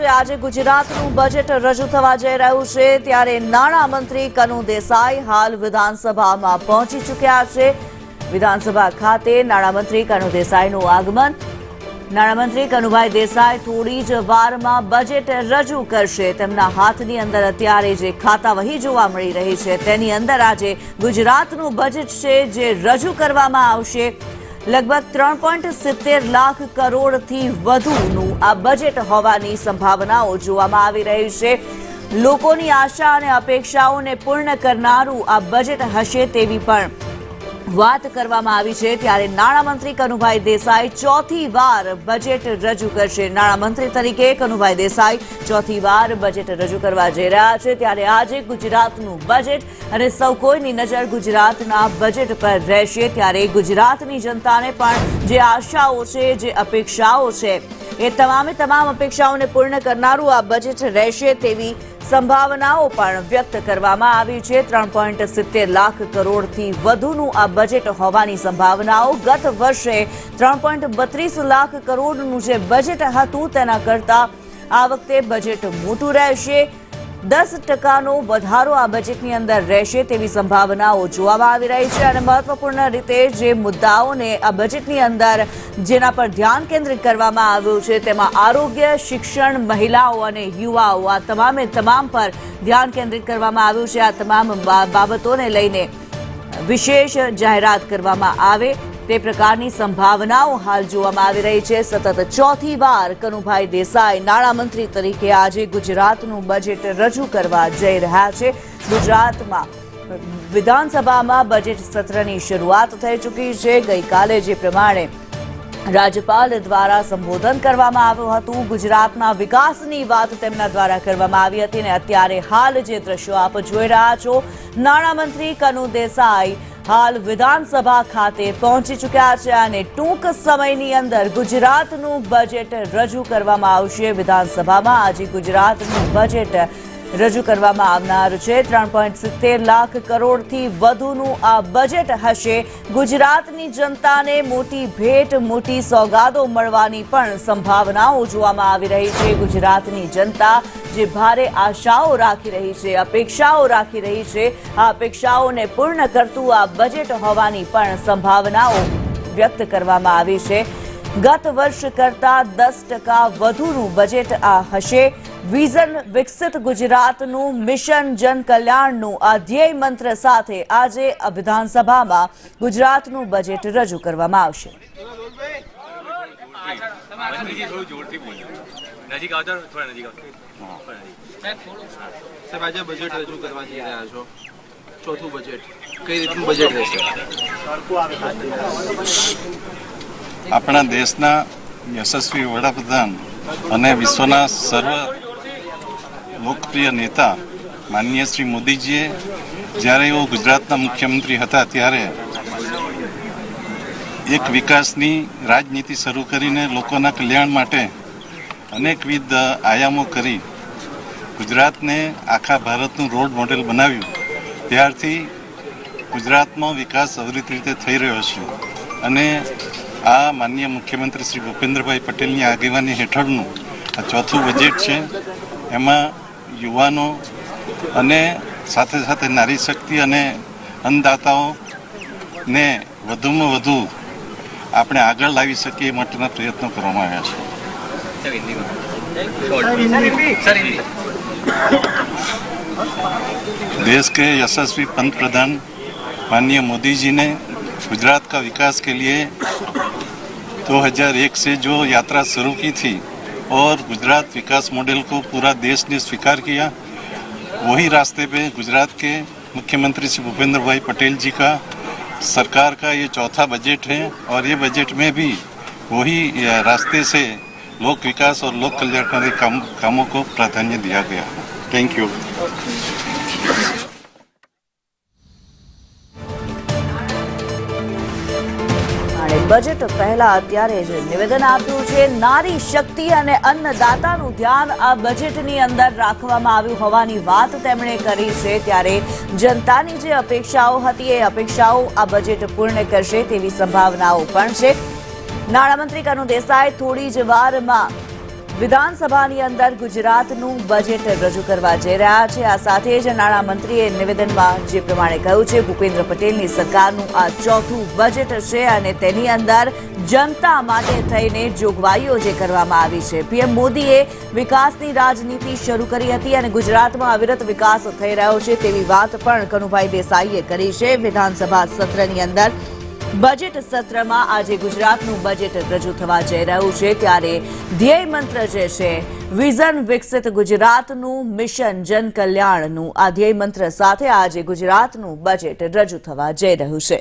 છે આજે ગુજરાતનું બજેટ રજૂ થવા જઈ રહ્યું છે ત્યારે નાણામંત્રી કનુ દેસાઈ હાલ વિધાનસભામાં પહોંચી ચૂક્યા છે। વિધાનસભા ખાતે નાણામંત્રી કનુ દેસાઈનું આગમન। નાણામંત્રી કનુભાઈ દેસાઈ થોડી જ વારમાં બજેટ રજૂ કરશે। તેમના હાથની અંદર અત્યારે જે ખાતાવહી જોવા મળી રહી છે તેની અંદર આજે ગુજરાતનું બજેટ છે જે રજૂ કરવામાં આવશે। लगभग 3.70 लाख करोड़થી વધુનું આ બજેટ હોવાની સંભાવનાઓ જોવામાં આવી રહી છે। લોકોની આશા અને અપેક્ષાઓને પૂર્ણ કરનારું આ બજેટ હશે તેવી પણ વાત કરવામાં આવી છે। ત્યારે નાણામંત્રી કનુભાઈ દેસાઈ ચોથી વાર બજેટ રજૂ કરશે। નાણામંત્રી તરીકે કનુભાઈ દેસાઈ ચોથી વાર બજેટ રજૂ કરવા જઈ રહ્યા છે ત્યારે આજે ગુજરાતનું બજેટ અને સૌ કોઈની નજર ગુજરાતના બજેટ પર રહેશે। ત્યારે ગુજરાતની જનતાને પણ જે આશાઓ છે જે અપેક્ષાઓ છે એ તમામ અપેક્ષાઓને પૂર્ણ કરનારું આ બજેટ રહેશે તેવી સંભાવનાઓ પણ વ્યક્ત કરવામાં આવી છે। 3.70 લાખ કરોડથી વધુનું આ બજેટ હોવાની સંભાવનાઓ। ગત વર્ષે 3.32 લાખ કરોડનું જે બજેટ હતું તેના કરતા આ વખતે બજેટ મોટું રહેશે। 10% વધારો આ બજેટની અંદર રહેશે તેવી સંભાવનાઓ જોવામાં આવી રહી છે અને મહત્વપૂર્ણ રીતે જે મુદ્દાઓને આ બજેટની અંદર જેના પર ધ્યાન કેન્દ્રિત કરવામાં આવ્યું છે તેમાં આરોગ્ય, શિક્ષણ, મહિલાઓ અને યુવાઓ આ તમામ પર ધ્યાન કેન્દ્રિત કરવામાં આવ્યું છે। આ તમામ બાબતોને લઈને વિશેષ જાહેરાત કરવામાં આવે તે પ્રકારની સંભાવનાઓ હાલ જોવામાં આવી રહી છે। સતત ચોથી વાર કનુભાઈ દેસાઈ નાણામંત્રી તરીકે આજે ગુજરાતનું બજેટ રજૂ કરવા જઈ રહ્યા છે। ગુજરાતમાં વિધાનસભામાં બજેટ સત્રની શરૂઆત થઈ ચૂકી છે। ગઈકાલે જે પ્રમાણે રાજ્યપાલ દ્વારા સંબોધન કરવામાં આવ્યું હતું, ગુજરાતના વિકાસની વાત તેમના દ્વારા કરવામાં આવી હતી અને અત્યારે હાલ જે દ્રશ્યો આપ જોઈ રહ્યા છો, નાણામંત્રી કનુ દેસાઈ હાલ વિધાનસભા ખાતે પહોંચી ચૂક્યા છે અને ટૂંક સમયની અંદર ગુજરાતનું બજેટ રજૂ કરવામાં આવશે। વિધાનસભામાં આજે ગુજરાતનું બજેટ રજૂ કરવામાં આવનાર છે। 3.70 લાખ કરોડથી વધુનું આ બજેટ હશે। ગુજરાતની જનતાને મોટી ભેટ, મોટી સોગાદો મળવાની પણ સંભાવનાઓ જોવામાં આવી રહી છે। ગુજરાતની જનતા જે ભારે આશાઓ રાખી રહી છે, અપેક્ષાઓ રાખી રહી છે, આ અપેક્ષાઓને પૂર્ણ કરતું આ બજેટ હોવાની પણ સંભાવનાઓ વ્યક્ત કરવામાં આવી છે। ગત વર્ષ કરતા 10% વધુનું બજેટ આ હશે। વિઝન વિકસિત ગુજરાતનું મિશન જન કલ્યાણનું આ ધ્યેય મંત્ર સાથે આજે વિધાનસભામાં ગુજરાતનું બજેટ રજૂ કરવામાં આવશે। આપણા દેશના યશસ્વી વડાપ્રધાન અને વિશ્વના સર્વ લોકપ્રિય નેતા માનનીય શ્રી મોદીજીએ જ્યારે એઓ ગુજરાતના મુખ્યમંત્રી હતા ત્યારે એક વિકાસની રાજનીતિ શરૂ કરીને લોકોના કલ્યાણ માટે અનેકવિધ આયામો કરી ગુજરાતને આખા ભારતનું રોલ મોડેલ બનાવ્યું। ત્યારથી ગુજરાતમાં વિકાસ અવિરત રીતે થઈ રહ્યો છે અને આ માનનીય મુખ્યમંત્રી શ્રી ભૂપેન્દ્રભાઈ પટેલની આગેવાની હેઠળનું આ ચોથું બજેટ છે। એમાં યુવાનો અને સાથે સાથે નારી શક્તિ અને અન્નદાતાઓને વધુમાં વધુ આપણે આગળ લાવી શકીએ એ માટેના પ્રયત્નો કરવામાં આવ્યા છે। देश के यशस्वी पंत प्रधान माननीय मोदी जी ने गुजरात का विकास के लिए 2001 से जो यात्रा शुरू की थी और गुजरात विकास मॉडल को पूरा देश ने स्वीकार किया, वही रास्ते पे गुजरात के मुख्यमंत्री श्री भूपेंद्र भाई पटेल जी का सरकार का ये चौथा बजट है और ये बजट में भी वही रास्ते से लोक विकास और लोक कल्याणकारी कामों को प्राधान्य दिया गया। Thank you. બજેટ પહેલા અત્યારે જ નિવેદન આપ્યું છે। નારી શક્તિ અને અન્નદાતાનું ધ્યાન આ બજેટની અંદર રાખવામાં આવ્યું હોવાની વાત તેમણે કરી છે। ત્યારે જનતાની જે અપેક્ષાઓ હતી એ અપેક્ષાઓ આ બજેટ પૂર્ણ કરશે તેવી સંભાવનાઓ પણ છે। નાણામંત્રી કનુ દેસાઈ થોડી જ વારમાં વિધાનસભાની અંદર ગુજરાતનું બજેટ રજૂ કરવા જઈ રહ્યા છે। આ સાથે જ નાણામંત્રીએ નિવેદનમાં જે પ્રમાણે કહ્યું છે, ભૂપેન્દ્ર પટેલની સરકારનું આ ચોથું બજેટ છે અને તેની અંદર જનતા માટે થઈને જોગવાઈઓ જે કરવામાં આવી છે। પીએમ મોદીએ વિકાસની રાજનીતિ શરૂ કરી હતી અને ગુજરાતમાં અવિરત વિકાસ થઈ રહ્યો છે તેવી વાત પણ કનુભાઈ દેસાઈએ કરી છે। વિધાનસભા સત્રની અંદર બજેટ સત્રમાં આજે ગુજરાતનું બજેટ રજૂ થવા જઈ રહ્યું છે, ત્યારે ધ્યેય મંત્ર જે છે વિઝન વિકસિત ગુજરાતનું મિશન જન કલ્યાણનું, આ ધ્યેય મંત્ર સાથે આજે ગુજરાતનું બજેટ રજૂ થવા જઈ રહ્યું છે।